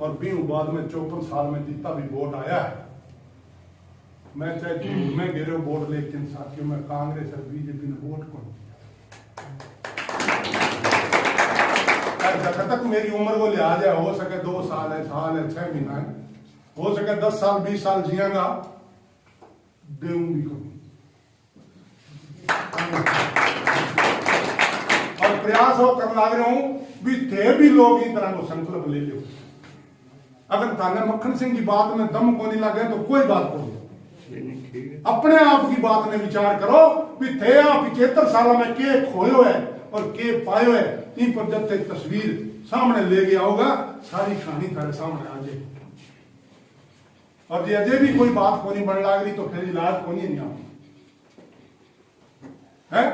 और भी बाद में 54 साल में जितना भी वोट आया है, मैं चाहे झूठ में गिरे वोट, लेकिन साथियों में कांग्रेस और बीजेपी ने वोट कौन दिया? जब तक मेरी उम्र को लिहाज है, हो सके 2 साल है, 6 महीना है, हो सके 10 साल 20 साल जियागा, देऊंगी कभी। और प्रयास हो कर लाग रहा हूं भी थे भी लोग इस तरह को संकल्प ले लो। अगर थाने मक्खन सिंह की बात में दम को नहीं लगे तो कोई बात को अपने आप की बात में विचार करो भी थे आप 75 साल में के खोयो है और के पायो है। इन पर जब तक तस्वीर सामने ले गया होगा, सारी कहानी तेरे सामने आ जाएगी। और जी अजय भी कोई बात को नहीं बन लाग रही तो फिर इलाज को नहीं आती है।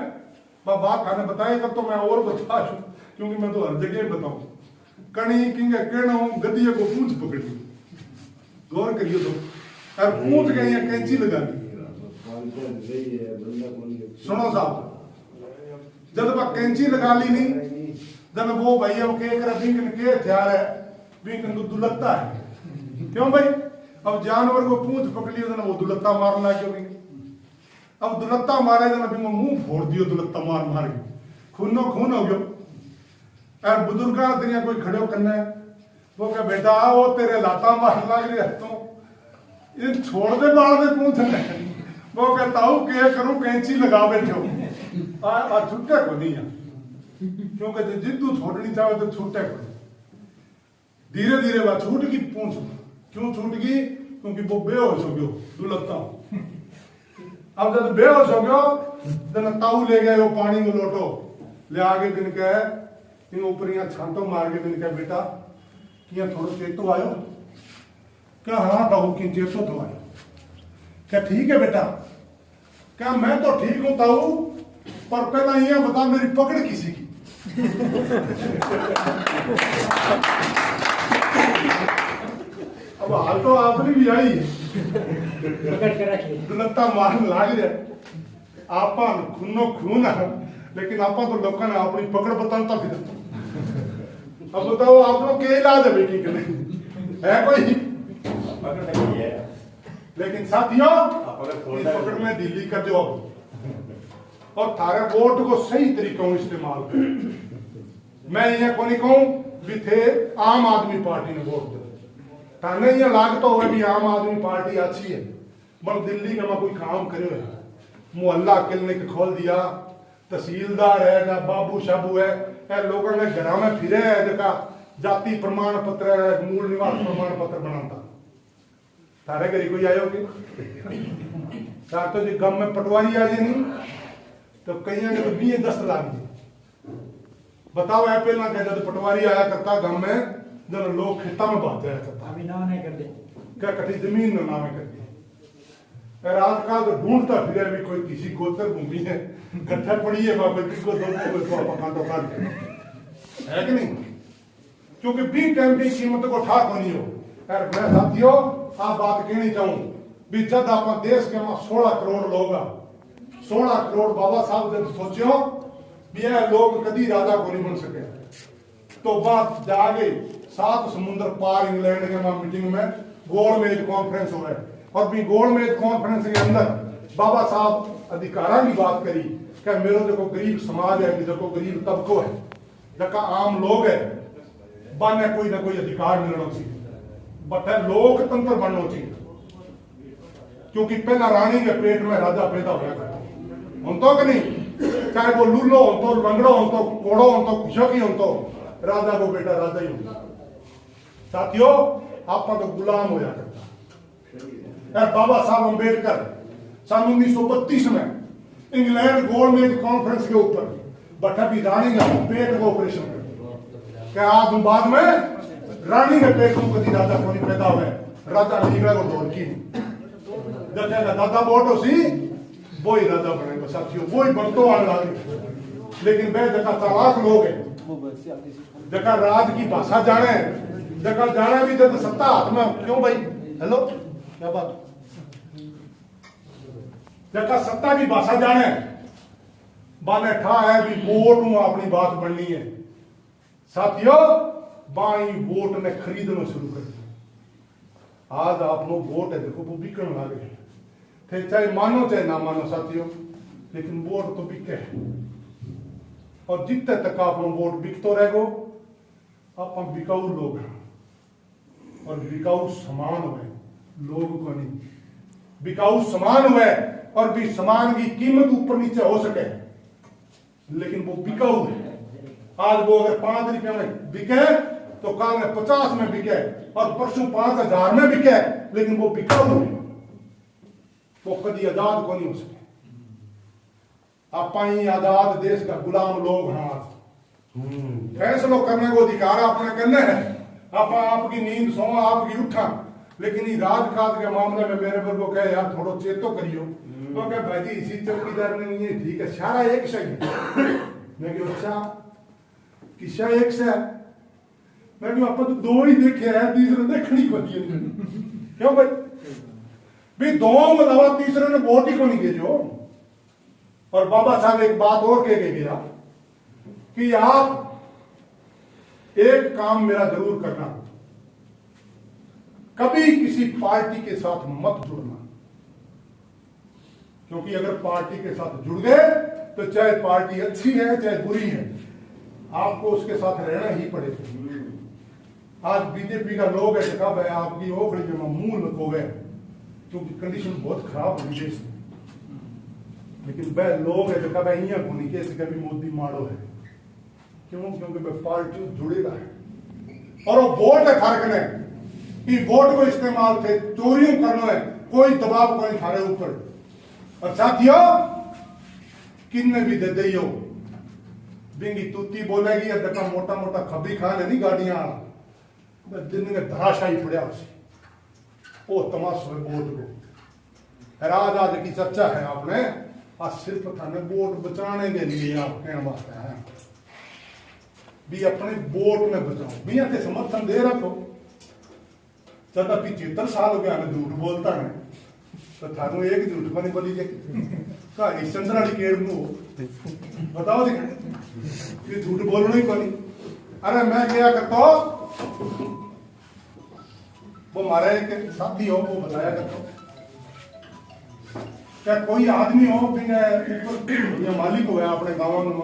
बात खाने बताएगा तो मैं और बता दूं, क्योंकि मैं तो हर जगह बताऊं। कणी किंगे कहना हूं गदिये को पूंछ पकड़ी, गौर करियो तो, और पूंछ गई है कैंची लगा दी। सुनो साहब, जब वह कैंची लगा ली नहीं, जब वो भैया वो के कर बिंकन के हथियार है, बिंकन को दुलत्ता है। क्यों भाई? अब जानवर को पूंछ पकड़ लियो तो वो दुलत्ता मारना क्यों नहीं? अब दुलत्ता मारे तो ना मुंह फोड़ दियो, दुलत्ता मार मार के खूनो खून हो गयो। और बुजुर्गा दुनिया कोई खड़ो करना है, वो क्या बेटा वो तेरे लाता मार लाग रही है तो इन छोड़ दे बाल दे पूंछ में। वो कहता हूं क्या करूं, कैंची लगा बैठे हो आ छुट्टे को नहीं है, क्योंकि जिद्दू छोड़नी चाहे तो छूटे को। धीरे धीरे वह छूट गई पूंछ। क्यों छूट गई? क्योंकि वो बेहोश हो गयो दुलत्ता। अब जब बेहोश हो गयो, जब ताऊ ले गए वो पानी में लोटो ले आगे दिन के ऊपर यहाँ छांटो मार के दिन के बेटा क्या थोड़ा चेतो आयो? क्या हाँ ताऊ की चेतो तो आयो। क्या ठीक है बेटा? क्या मैं तो ठीक हूं ताऊ, पर पहला ये बता मेरी पकड़ किसी की? अब हाल तो आपने भी आई दुलत्ता मारन लाग रहे आपा खूनो खून है, लेकिन आपा तो लोगों ने अपनी पकड़ बताता फिर। अब बताओ आप लोग क्या इलाज है बेटी के लिए? है कोई पकड़ नहीं है, लेकिन साथियों इस पकड़ में दिल्ली का जवाब और थारे वोट को सही तरीकों इस्तेमाल करो। मैं ये को नहीं कहूं भी थे आम आदमी पार्टी ने वोट दिया, थाने ये लागतो हो भी आम आदमी पार्टी अच्छी है, पर दिल्ली का मैं कोई काम करे है, मोहल्ला क्लिनिक खोल दिया, तहसीलदार है ना बाबू शाबू है, लोगों ने घर में फिरे है, जगह जाति प्रमाण पत्र है, मूल निवास प्रमाण पत्र बनाता। थारे घरी कोई आयो कि तो जी गम में पटवारी आ जाए नहीं तो कई ने तो 20-10 लाख दी। बताओ है पहला कहता तो पटवारी आया करता गम में, जब लोग खेता में बात जाया करता, अभी नाम नहीं करते क्या कटी जमीन में नामे करती। आजकल तो ढूंढता फिर भी कोई किसी गोत्र भूमि है गट्ठा पड़ी है वहां पर किसको है कि नहीं? क्योंकि बी टाइम की कीमत को ठाक होनी हो। यार मैं साथियों आप बात कहनी चाहूं भी जब आप देश के 16 करोड़ लोग 16 करोड़ बाबा साहब जब सोचो भी यह लोग कभी राजा को नहीं बन सके, तो बात जागे 7 समुद्र पार इंग्लैंड के मीटिंग में गोलमेज कॉन्फ्रेंस हो रहा है, और भी गोलमेज कॉन्फ्रेंस के अंदर बाबा साहब अधिकारा की बात करी क्या मेरे देखो गरीब समाज है, देखो गरीब तबको है, जका आम लोग है, बाने कोई ना कोई अधिकार मिलना चाहिए, बट है लोकतंत्र बनना चाहिए। क्योंकि पहला रानी के पेट में राजा पैदा होया करता हम तो कि नहीं, चाहे वो लूलो हो तो लंगड़ो हो तो कोड़ो हो तो खुशकी हो तो राजा को बेटा राजा ही होगा। साथियों आप तो गुलाम हो जाता। बाबा साहब अम्बेडकर सन 1932 में इंग्लैंड गोलमेज कॉन्फ्रेंस के ऊपर बटा भी रानी का पेट को ऑपरेशन कर क्या आज बाद में रानी के पेट को कभी राजा को नहीं पैदा हुए, राजा निकला को दौड़ की दादा वोट हो सी वो ही राजा बनेगा। साथियों वो ही बनतो आने लगे, लेकिन वह जगह चालाक लोग है, जगह राज की भाषा जाने, जगह जाने भी जब सत्ता हाथ में। क्यों भाई हेलो क्या बात? जगह सत्ता की भाषा जाने बाने ठा है भी वोट अपनी बात बननी है। साथियों बाई वोट ने खरीदना शुरू कर दिया। आज आप लोग वोट है देखो वो बिकने लगे थे, चाहे मानो चाहे ना मानो साथियों, लेकिन वोट तो बिके है। और जितने तक आप लोग वोट बिकते रहेगो आप बिकाऊ लोग हैं। और बिकाऊ समान हुए लोग को नहीं, बिकाऊ समान हुए और भी समान की कीमत ऊपर नीचे हो सके, लेकिन वो बिकाऊ है। आज वो अगर 5 रुपये में बिके तो कल में 50 में बिके और परसों 5000 में बिके, लेकिन वो बिकाऊ है, वो कभी आजाद को नहीं हो सके। आप आजाद देश का गुलाम लोग हैं। फैसलों करने को अधिकार आपने करने हैं। आप आपकी नींद सो आपकी उठा, लेकिन ये राजकाज के मामले में मेरे पर को कहे यार थोड़ा चेतो करियो, तो कहे भाई जी इसी चौकीदार ने नहीं है, ठीक है सारा एक सही मैं क्यों अच्छा किसा एक से मैं क्यों आप तो 2 ही देखे हैं, तीसरे देखनी को दिए क्यों भाई 2 में दवा तीसरे ने वोट ही को नहीं भेजो। और बाबा साहब एक बात और कह के गया कि आप एक काम मेरा जरूर करना, कभी किसी पार्टी के साथ मत जुड़ना, क्योंकि अगर पार्टी के साथ जुड़ गए तो चाहे पार्टी अच्छी है चाहे बुरी है, आपको उसके साथ रहना ही पड़ेगा। आज बीजेपी का लोग है देखा भाई आपकी ओखड़ी में मुंह लग गए, क्योंकि कंडीशन बहुत खराब है देश में, लेकिन वह लोग है देखा भाई यहाँ को नहीं कैसे कभी मोदी मारो है, क्यों? क्योंकि वह पार्टी जुड़ेगा है और वो वोट है फर्क नहीं कि वोट को इस्तेमाल थे चोरियों करना है, कोई दबाव को नहीं थारे ऊपर। और साथियों किन्ने भी दे दियो बिंगी तूती बोलेगी या देखा मोटा मोटा खबरी खान है नहीं गाड़ियां दिन में धराशाही पड़ा उसे वो तमाशा है वोट को। राज आज की चर्चा है आपने आज सिर्फ थाने वोट बचाने के लिए आप कहना बात है भी अपने वोट में बचाओ भी के समर्थन दे रखो। जब 75 साल हो गया झूठ बोलता है तो थानू एक झूठ को नहीं बोली कहानी चंद्रा केड़ बताओ ये झूठ बोलना ही कोनी। अरे मैं क्या करता वो हमारा एक साथी हो वो बताया करता क्या कोई आदमी हो बिना मालिक हो अपने गाँव में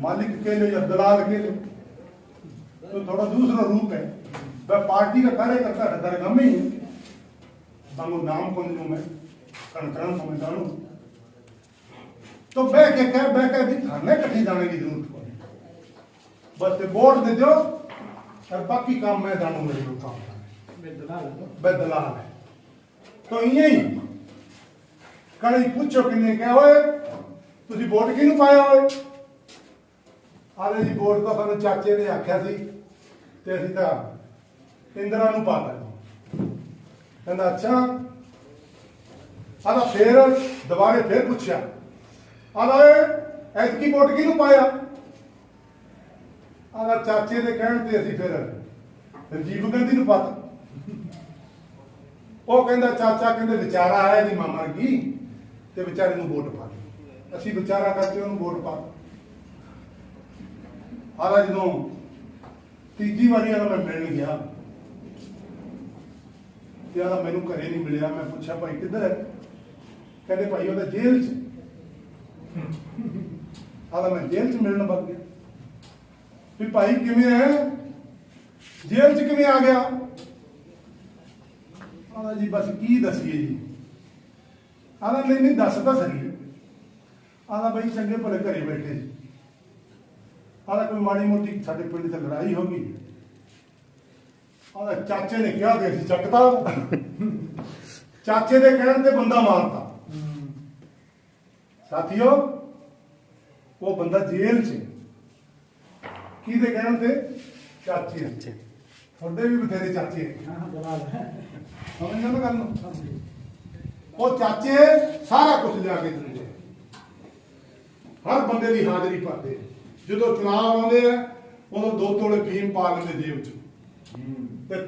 मालिक के लिए या दलाल के लिए तो थोड़ा दूसरा रूप है। वह पार्टी का कार्यकर्ता है दरगाह में ही बांगो नाम को जो मैं कंकरण को मैं जानू तो बह के भी थाने कठी जाने की जरूरत को बस वोट दे दो और बाकी काम मैं जानूंगा जो काम दलाल है। तो यही कहीं पूछो कि क्या होए तुझी वोट किनू पाया होए आले जी वोट तो सानू चाचे ने आख्या सी ते असीं तां इंदिरा नूं पाता कहंदा अच्छा आदा फिर दोबारे फिर पूछया आदा ऐतकी वोट किनू पाया आदा चाचे दे कहण ते असीं फिर राजीव गांधी नूं पाता। वो कहंदा चाचा कहंदे बेचारा है जी मामा की ते बेचारे नूं वोट पा दी असीं बेचारा करके उहनूं वोट पाता। आदा जो तीजी बारी मैं मिलने गया यार मैनू घरे नहीं मिलिया मैं पूछा भाई किधर है कहते भाई वो जेल च आदा मैं जेल च मिलने लग गया भी भाई किवें है जेल च किवें आ गया आदा जी बस की दसीए जी आदा नहीं दस तो सही आदा भाई चंगे भले घरे बैठे जी आदा कोई माड़ी मोटी साडे पिंड से लड़ाई होगी आदा चाचे ने क्या दे चकता चाचे दे कहण ते बंदा मारता। साथियों वो बंदा जेल च की दे कहण ते चाचे थोड़े भी बथेरे चाचे समझ गए ना गल वो चाचे सारा कुछ लिया के दिंदे हर बंदे की हाजरी पाते जो चुनाव आते हैं उदों 2 तोले फीम पा लेंगे जेब च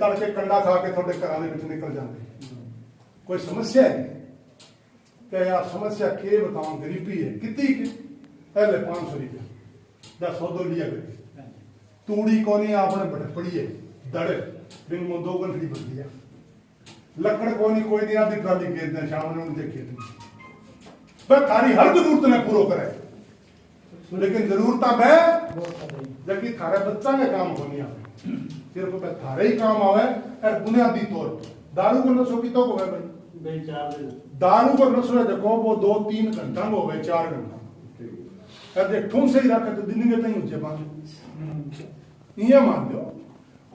तड़के कंडा खा के थोड़े घर निकल जाते। कोई समस्या है क्या यार समस्या के बताओ गरीबी है कितनी पहले 500 रुपया 10 100 लिया गए तूड़ी को नहीं आपने पड़ी है दड़े बिन मुंह दो गंठड़ी बन दिया लकड़ को नहीं कोई नहीं आधी ट्राली घेर दें शाम ने उनके खेत में बस थारी हर जरूरत ने पूरा करे लेकिन जरूरत में जबकि थारे बच्चा के काम होनी आवे सिर्फ थारे ही काम आवे और बुनियादी तौर दारू को नशो की तो को भाई दारू को नशो है देखो वो 2-3 घंटा हो गए 4 घंटा अरे ठूम से ही रखे तो दिन के तई ऊंचे पानी ये मान लो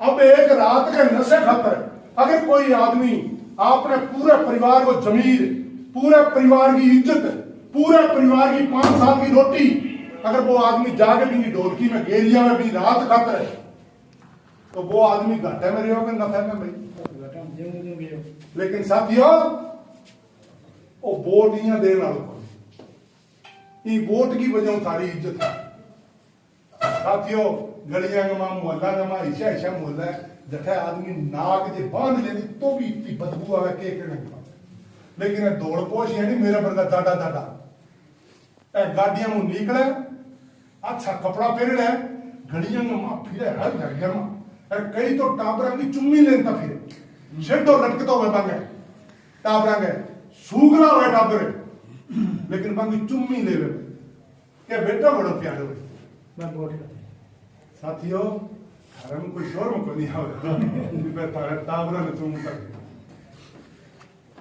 अब एक रात के नशे खातर अगर कोई आदमी आपने पूरे परिवार को जमीर पूरे परिवार की इज्जत पूरे परिवार की 5 साल की रोटी अगर वो आदमी जाके भी ढोलकी में गेरिया में भी रात खाता है तो वो आदमी घाटे में रहोगे नफे में भाई लेकिन साथियों वो वोट नहीं देने वालों ये वोट की वजह सारी इज्जत है साथियों गलियां गमा मोहल्ला गमा ऐसा ऐसा मोहल्ला है जठे आदमी नाक जे बांध लेनी तो भी इतनी बदबू आवे के लेकिन दौड़ पोश यानी मेरा वर्गा दादा दादा गाड़ियां मुंह निकले अच्छा कपड़ा पहन ले घड़ियां गमा फिरे हर जगह में और कई तो टाबरा की चुम्मी लेता फिरे शेडो लटकता हुए बांगे टाबरा के सूगला हुए टाबरे लेकिन बांगी चुम्मी ले क्या बेटा बड़ा प्यारे हुए साथियों थारे में कोई शोर में नहीं आवे तारे टाबरा ने तुम कर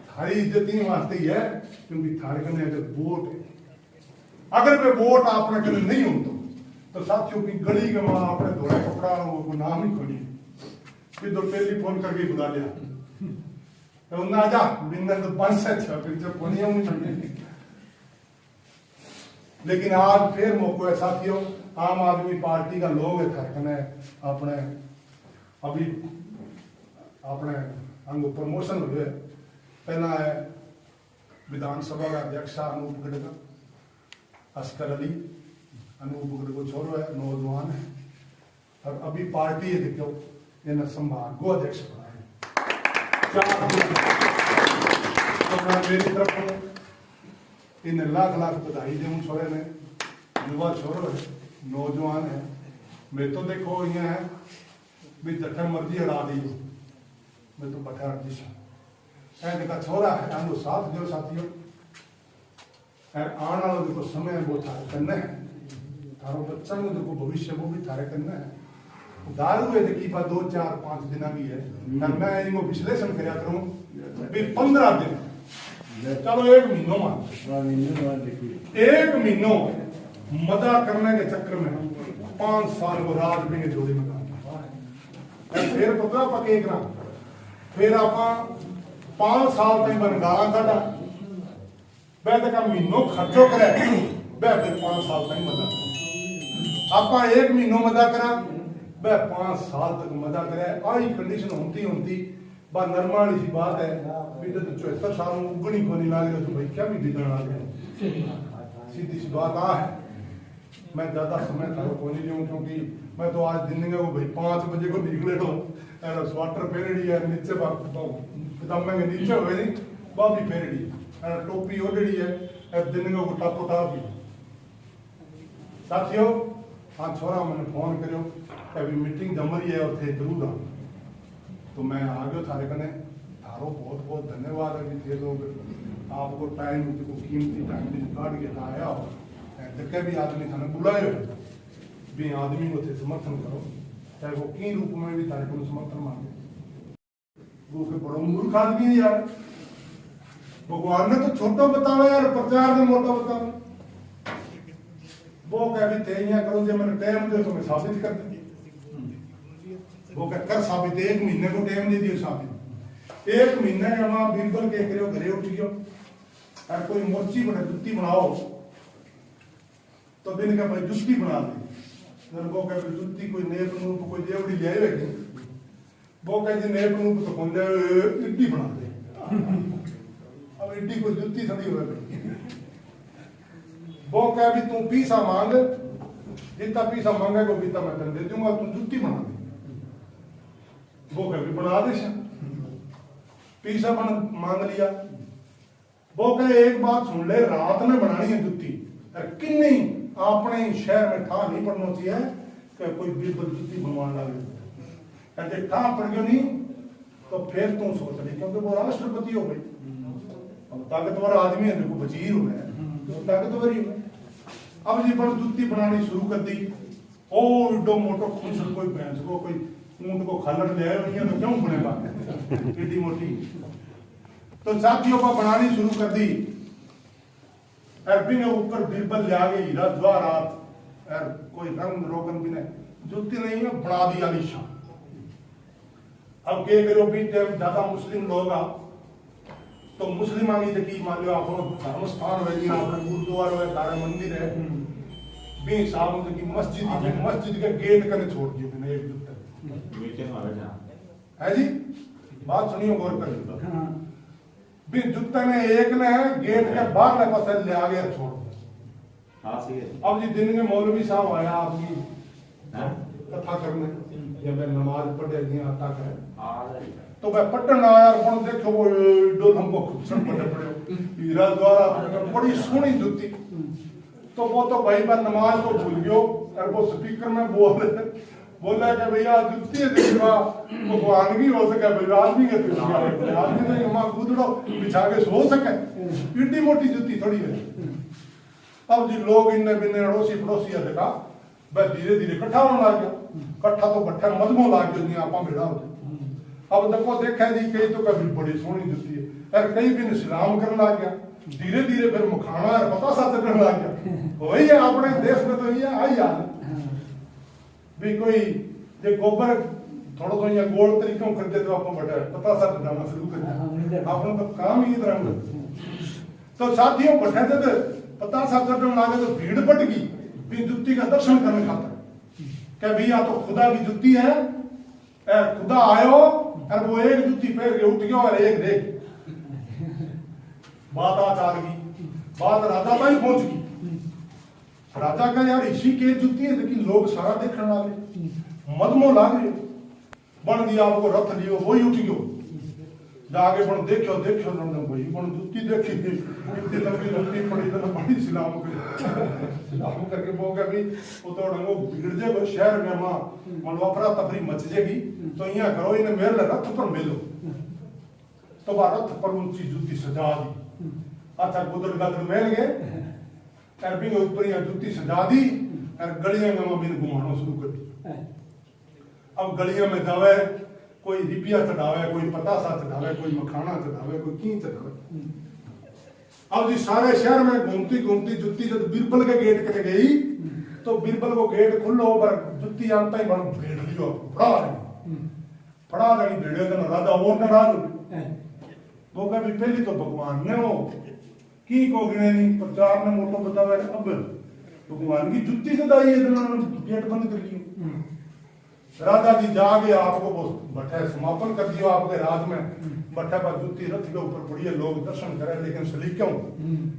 थारी इज्जत ही वास्ते ही है क्योंकि थारे कने अगर वोट है अगर वे वोट आपने कने नहीं हो तो साथियों की गली के मां आपने धोड़ा कपड़ा वो नाम ही खोली फिर तो टेलीफोन करके बुला लिया तो ना जा बिंदन तो 5 से 6 फिर जब कोनी हम लेकिन आज फिर मौका है साथियों आम आदमी पार्टी का लोग है खरकने अपने अभी अपने अंग प्रमोशन हुए पहला है विधानसभा का अध्यक्ष अनूप गढ़ अस्कर अली अनूप गढ़ को छोरो है नौजवान है और अभी पार्टी है देखो इन्हें संभाल गो अध्यक्ष बनाए तो मैं मेरी तरफ इन्हें लाख लाख बधाई दूं छोरे ने युवा छोरो है नौजवान है मैं तो देखो ये है भी जठे मर्जी हड़ा दी मैं तो बठा दिशा का छोरा है आनो साथ दो साथियों आने वाला देखो समय वो थारे करना है थारो बच्चा को देखो भविष्य वो भी थारे करना है दारू है देखी बात 2-4-5 दिन की है मैं इनको विश्लेषण कराया करूं भी 15 दिन चलो 1 महीनों मान 1 महीनों मजा करने के चक्कर में 5 साल को राज भी जोड़ी में फिर पता पके फिर आप 5 साल तक बन गाला काटा वह तक महीनों खर्चो करे वह फिर 5 साल तक मजा आप 1 महीनों मजा करा वह 5 साल तक मजा करे आई कंडीशन होती बात नरमा वाली सी बात है भी तो 74 साल में उगनी को नहीं लागे तो भाई क्या भी बिगड़ आ गए सीधी सी बात आ है मैं ज्यादा समय थारो को नहीं दूं क्योंकि मैं तो आज दिन को भाई 5 बजे को निकले तो स्वेटर पहनड़ी है नीचे पजामे के नीचे हुए नहीं बाबी पहनड़ी टोपी ओढ़ी है दिन को टप उठा भी साथियों हाँ छोरा मैंने फोन करो अभी मीटिंग जम रही है और थे जरूर आ तो मैं आ गया थारे कने थारो बहुत बहुत धन्यवाद है थे लोग आपको टाइम को कीमती टाइम निकाल के आया हो जगह भी आदमी थाने बुलाए भी आदमी को थे समर्थन करो चाहे वो की रूप में भी थारे को समर्थन मांगे वो के बड़ो मूर्ख आदमी है यार भगवान ने तो छोटा बतावा यार प्रचार में मोटा बतावा वो कह भी थे यहाँ करो जो मैंने टाइम दे तो मैं साबित कर दूंगी वो कह कर साबित 1 महीने को टाइम दे दियो साबित 1 महीने के वहां बीरबल के करो घरे उठ गयो और कोई मोर्ची बने जुत्ती बनाओ तो दिन का भाई जुत्ती बना दे वो कह जुत्ती कोई नेप नूप कोई देवड़ी ले आएगी वो कह जी नेप नूप तो कौन ले इड्डी बना दे अब इड्डी कोई जुत्ती थोड़ी हो वो कह भी तू पीसा मांग जितना पीसा मांगेगा बीता मैं तेरे दे दूंगा तू जुत्ती बना दे वो कह भी बना दे पीसा मांग लिया वो कह एक बात सुन ले रात में बनानी है जुत्ती किन्नी अपने शहर में था नहीं पड़ना चाहिए कि कोई बीरबल जुत्ती बनवाने लगे कहते कहाँ पड़ गया नहीं तो फिर तू सोच रही क्योंकि वो राष्ट्रपति हो गई अब ताकतवर आदमी है देखो वजीर हो गया तो ताकतवर ही हो अब जी पर जुत्ती बनानी शुरू कर दी ओ डो मोटो खुश कोई भैंस को कोई ऊंट को खलड़ ले आए तो क्यों बनेगा एडी मोटी तो साथियों को बनानी शुरू कर दी के ऊपर बीरबल ले आ गई हीरा जवाहरात कोई रंग रोगन भी नहीं जुत्ती नहीं है बना दी आलीशान अब के करो भी जब ज्यादा मुस्लिम लोग आ तो मुस्लिम आनी की मान लो आप धर्म स्थान है अपने गुरुद्वारा है तारा मंदिर है भी साहब की मस्जिद के गेट कने छोड़ दिए मैंने एक जूता है जी बात सुनियो गौर कर भी जूते ने एक ने गेट के बाहर ले पास ले आ गया छोड़ हाँ सही है अब जी दिन के मौलवी साहब आया आपकी कथा करने जब मैं नमाज पढ़े नहीं आता करे तो मैं पढ़न आया और देखो वो डोल हमको खुद पढ़े पड़े हीरा द्वारा बड़ी सोहनी जुत्ती तो वो तो भाई मैं नमाज को भूल गयो और वो स्पीकर में बोला कि भैया जुत्ती देखवा भगवान की हो सके भाई आदमी के आदमी तो हमारा गुदड़ो बिछा के सो सके इतनी मोटी जुत्ती थोड़ी है अब जी लोग इन्ने बिन्ने अड़ोसी पड़ोसी देखा वह धीरे धीरे इकट्ठा होने लग गया इकट्ठा तो बट्ठा मजमो लग गया आप भेड़ा होते अब देखो देखा जी कई तो कभी बड़ी सोहनी जुत्ती है और कई भी सलाम करने लग गया धीरे धीरे फिर मुखाना और पता सा करने लग गया वही है अपने देश में तो ये आई हाल भी कोई जो गोबर थोड़ा तो यहाँ गोल तरीकों करते तो आपको बड़ा पता सा डालना शुरू कर आपने तो काम ही इधर तो साथियों बैठे थे तो पता सा करने लगे तो भीड़ बढ़ गई भी जुत्ती का दर्शन करने खातर क्या भैया तो खुदा की जुत्ती है खुदा आयो और वो एक जुत्ती पहन के उठ गया और एक देख बात आ चाल गई बात राजा तक पहुंच गई राजा का यार इसी के जुत्ती है लेकिन लोग सारा देखने लगे मदमो लाग रहे बन दिया आपको रथ लियो वही उठ गयो जाके बन देखो देखो भाई बन जुत्ती देखी थी इतनी लंबी लंबी पड़ी तो बड़ी सलाम करके बोल गया भाई वो तो डंगो बिगड़ जाए शहर में मां मनवा अफरा तफरी मच जाएगी तो यहाँ करो इन्हें मेरे रथ पर मिलो तो वह रथ पर ऊंची जुत्ती सजा दी अच्छा गुदड़ गादड़ मिल गए अरबी के ऊपर यहाँ जुत्ती सजा दी और गलियां में मम्मी ने घुमाना शुरू कर दी अब गलियां में जावे कोई रिपिया चढ़ावे कोई पतासा चढ़ावे कोई मखाना चढ़ावे कोई की चढ़ावे अब जी सारे शहर में घूमती घूमती जुत्ती जब बीरबल के गेट के गई तो बीरबल को गेट खुलो पर जुत्ती आता ही बन भेड़ लियो फड़ा लगी भेड़े का राजा और नाराज वो कह भी पहली तो भगवान ने हो की को गिने नहीं प्रचार ने मोटो बतावे अब भगवान की जुत्ती से दाई गेट बंद कर लियो राजा जी जागे आपको भट्ठे समापन कर दियो आपके राज में भट्ठे पर जुत्ती रथ के ऊपर पड़ी है लोग दर्शन करें लेकिन सलीक क्यों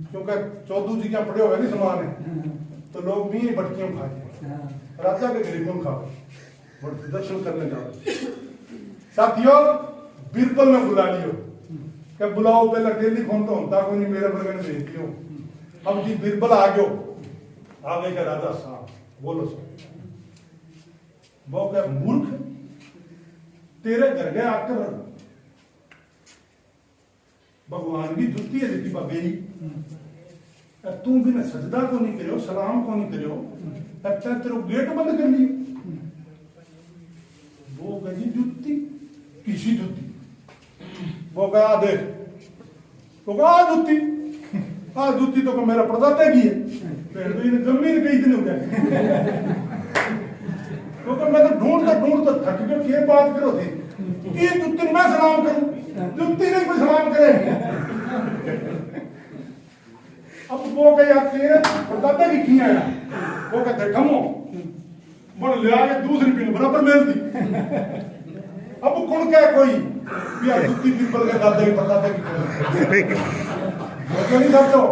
क्योंकि चौधू जी क्या पड़े हुए नहीं समान है तो लोग भी भटकियों खाए राजा के गरीबों खाओ दर्शन करने जाओ साथियों बीरबल ने बुला लियो क्या बुलाओ पहले टेलीफोन तो होता कोई नहीं मेरे बड़े ने भेज दियो अब जी बीरबल आ गयो आ गए क्या राजा साहब बोलो सर वो क्या मूर्ख तेरे घर गए आकर भगवान की जुत्ती है जितनी गई तू भी ने सजदा को नहीं करो सलाम को नहीं करो अच्छा तेरे गेट बंद कर ली वो गई जुत्ती किसी जुत्ती वो कहा देख तो कहा जुत्ती तो मेरा प्रदाता की है फिर तो इन्हें जमीन कई दिन हो गए क्योंकि मैं तो ढूंढता थक गया क्या बात करो थे कि जुत्ती मैं सलाम करूं जुत्ती नहीं कोई सलाम करे अब वो कहे यार तेरे प्रदाता की किया है वो कहते कमो बोल ले आके दूसरी पिन बराबर मिल दी अब कौन क्या कोई यार जुत्ती बीरबल के दादा की प्रदाता की क्यों नहीं समझो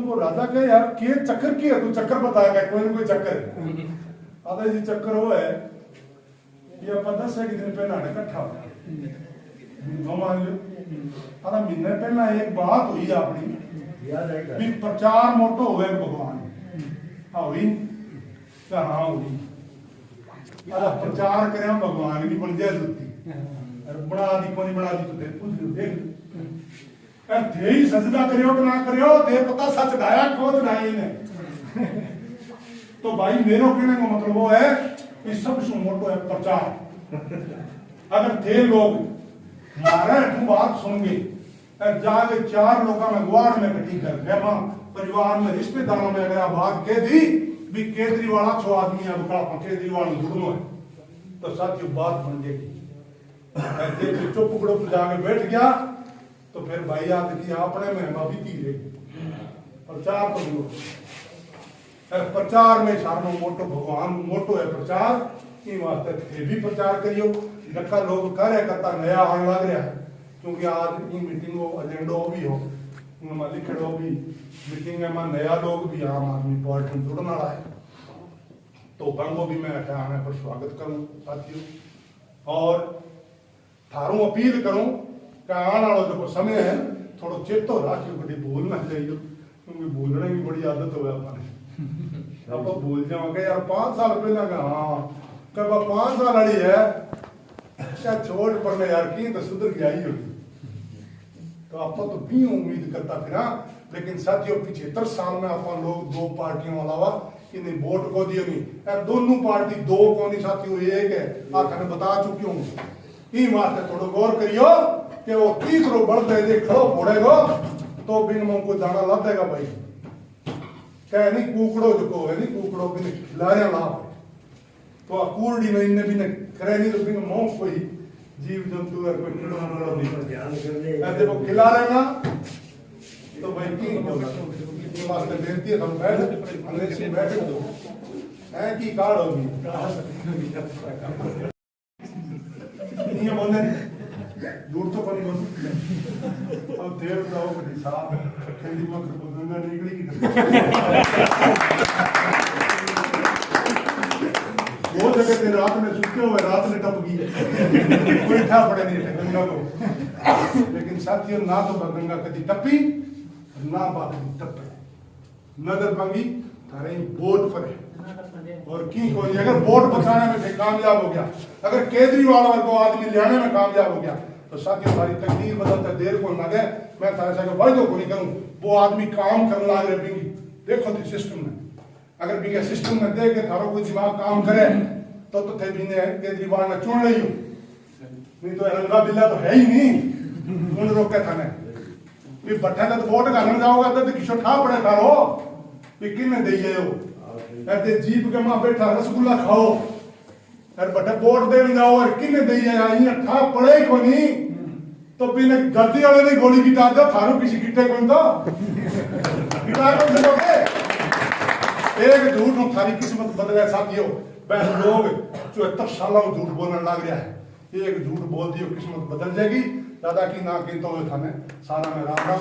वो राजा कहे यार के चक्कर की है तू चक्कर बताएगा कोई ना कोई चक्कर है आधा जी चक्कर वो है ये आप 10 दिन पहला इकट्ठा हो मान लो आधा महीने पहला एक बात हुई अपनी भी प्रचार मोटो हुए भगवान हाँ हुई हाँ होगी प्रचार करें भगवान की बन जाए जुत्ती बना दी कोनी बना दी तो पूछ लो देख थे ही सजदा करियो कि ना करियो थे पता सच डाया क्यों डाई ने तो भाई मेरे कहने का मतलब वो है कि सबसे मोटो है प्रचार। अगर थे लोग मारे तू बात सुनगे जाके 4 लोगों में गुआड़ में इकट्ठी कर गया परिवार में रिश्तेदारों में अगर बात कह दी भी केजरीवाल अच्छो आदमी है केजरीवाल जुड़नो है तो साथियों बात बन जाएगी। चुप गुड़ुप जाके बैठ गया तो फिर भाई याद की अपने में बीती रही प्रचार तो बोलो प्रचार में सारो मोटो भगवान मोटो है प्रचार इन वास्ते थे भी प्रचार करियो नका लोग कार्यकर्ता नया आने लग रहा है क्योंकि आज इन मीटिंग एजेंडो भी हो उनमें लिखड़ो भी मीटिंग में नया लोग भी आम आदमी पार्टी में जुड़ने वाला है तो बंगो भी मैं आने पर स्वागत करूं साथियों और थारू अपील करूं कि आने वाला जो समय है थोड़ा चेतो राखियो कभी बोलना चाहिए क्योंकि बोलने की बड़ी आदत हो अपने आप भूल जाओगे यार 5 साल पहले का हाँ कब 5 साल वाली है क्या छोड़ पड़ने यार की तो सुधर गया ही होगी तो आप तो भी उम्मीद करता फिर लेकिन साथियों 75 साल में अपन लोग 2 पार्टियों अलावा इन्हें वोट को दियो नहीं दोनों पार्टी 2 कौन साथियों एक है आखिर बता चुकी हूँ ये बात है थोड़ा गौर करियो कि वो तीसरो बढ़ते दे खड़ो फोड़ेगा तो बिन मुंह को दाना लग देगा भाई कह नहीं कुकड़ो जो को है नहीं कुकड़ो बिन खिलाया ना तो कूड़ी में इनने बिन करे नहीं तो बिन मुंह कोई जीव जंतु है कोई कीड़ो मकोड़ो नहीं ऐसे वो खिला रहे ना तो भाई की वास्ते बेनती है हम बैठ दो है की कार्ड होगी ये बोलने दूर तो कौन बोल अब देर जाओ बड़ी साहब ठंडी में गंगा निकली की वो जगह पे रात में सुते हुए रात में टप गई कोई ठा पड़े नहीं गंगा को लेकिन साथियों ना तो गंगा कभी टपी ना बात टपे नजर बंगी थारे बोट पर है और की कोई अगर वोट बचाने में कामयाब हो गया अगर केजरीवाल को आदमी लाने में कामयाब हो गया तो साथियों हमारी तकदीर बदलते देर को लगे मैं तारे से वायदो को नहीं करूं वो आदमी काम करने लग रहे बिंगी देखो तो सिस्टम में अगर बिंगे सिस्टम में दे के थारो कोई दिमाग काम करे तो थे भी ने केजरीवाल ने चुन लियो नहीं तो रंगा बिल्ला तो है ही नहीं उन रोके थाने ये बट्ठे तो वोट करने जाओगा तो किशोर खा पड़े थारो ये किने दे हो ऐसे जीप के मां बैठा रसगुल्ला खाओ और बटे वोट देने जाओ और किने दे यहाँ ठा पड़े को नहीं तो बिना गलती वाले ने गोली गिटा दो थारू किसी गिटे कौन तो गिटा कौन सकोगे एक झूठ में थारी किस्मत बदले साथियों वह लोग 74 सालों झूठ बोलने लग रहा है एक झूठ बोल दियो किस्मत बदल जाएगी दादा की ना की तो थाने सारा में राम राम